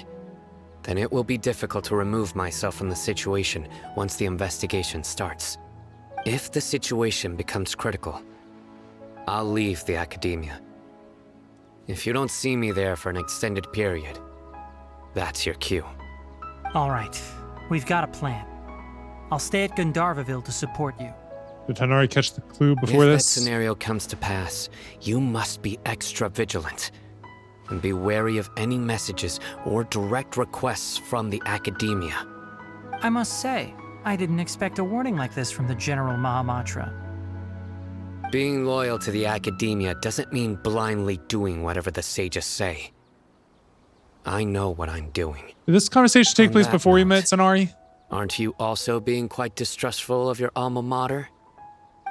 then it will be difficult to remove myself from the situation once the investigation starts. If the situation becomes critical, I'll leave the academia. If you don't see me there for an extended period, that's your cue. All right, we've got a plan. I'll stay at Gandharvaville to support you. Did Tighnari catch the clue before if this? If that scenario comes to pass, you must be extra vigilant. And be wary of any messages or direct requests from the academia. I must say, I didn't expect a warning like this from the General Mahamatra. Being loyal to the academia doesn't mean blindly doing whatever the sages say. I know what I'm doing. Did this conversation take place before you met Tighnari? Aren't you also being quite distrustful of your alma mater?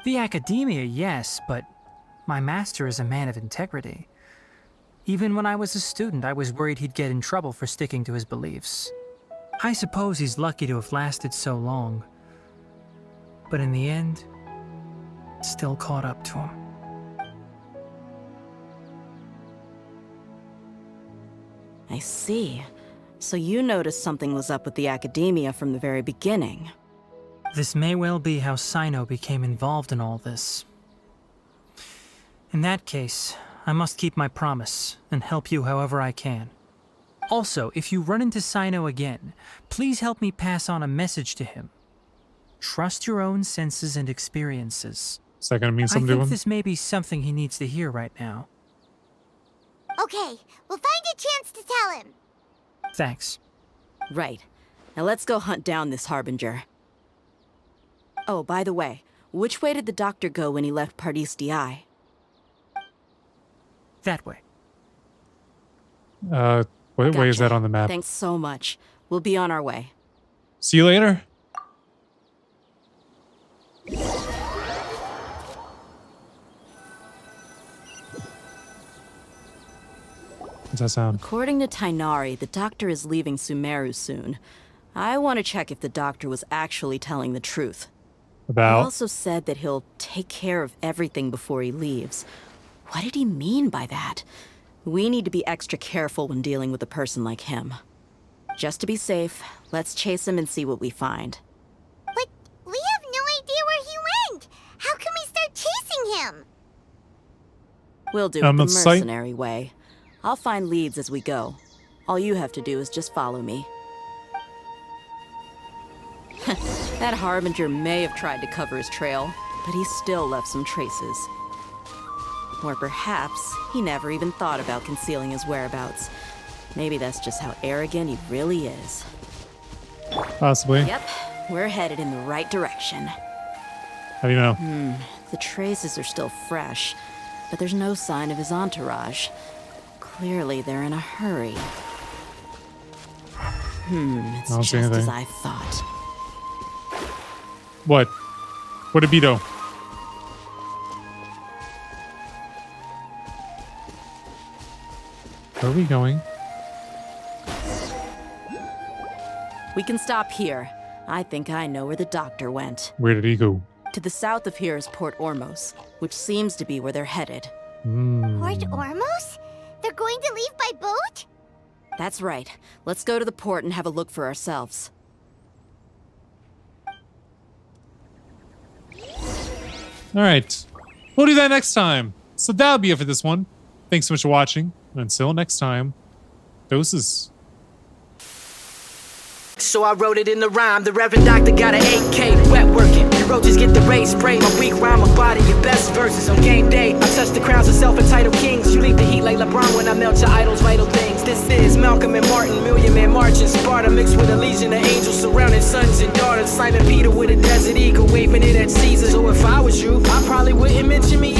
The academia, yes, but my master is a man of integrity. Even when I was a student, I was worried he'd get in trouble for sticking to his beliefs. I suppose he's lucky to have lasted so long. But in the end, it still caught up to him. I see. So you noticed something was up with the academia from the very beginning. This may well be how Sino became involved in all this. In that case, I must keep my promise and help you however I can. Also, if you run into Sino again, please help me pass on a message to him. Trust your own senses and experiences. Is that gonna mean something I to think him? this may be something he needs to hear right now. Okay, we'll find a chance to tell him. Thanks. Right. Now let's go hunt down this Harbinger. Oh, by the way, which way did the doctor go when he left Pardis DI? That way. What way is Gotcha. that on the map? Thanks so much. We'll be on our way. See you later. What's that sound? According to Tighnari, the doctor is leaving Sumeru soon. I want to check if the doctor was actually telling the truth. He About? also said that he'll take care of everything before he leaves. What did he mean by that? We need to be extra careful when dealing with a person like him. Just to be safe, let's chase him and see what we find. But we have no idea where he went. How can we start chasing him? We'll do it the on site. mercenary way. I'll find leads as we go. All you have to do is just follow me. That Harbinger may have tried to cover his trail, but he still left some traces. Or perhaps he never even thought about concealing his whereabouts. Maybe that's just how arrogant he really is. Possibly. Yep, we're headed in the right direction. How do you know? The traces are still fresh, but there's no sign of his entourage. Clearly, they're in a hurry. It's I don't just see anything. as I thought. What? What did Beto? Where are we going? We can stop here. I think I know where the doctor went. Where did he go? To the south of here is Port Ormos, which seems to be where they're headed. Port Ormos? They're going to leave by boat? That's right. Let's go to the port and have a look for ourselves. All right. We'll do that next time. So that'll be it for this one. Thanks so much for watching. And until next time, doses. So I wrote it in the rhyme. The Reverend Doctor got an AK, wet working. The roaches get the ray spray. My weak rhyme, my body, your best verses on game day. I touch the crowns of self-entitled kings. You leave the heat like LeBron when I melt your idols' vital things. This is Malcolm and Martin, Million Man March in Sparta, mixed with a legion of angels surrounding sons and daughters. Simon Peter with a desert eagle, waving it at Caesar. So if I was you, I probably wouldn't mention me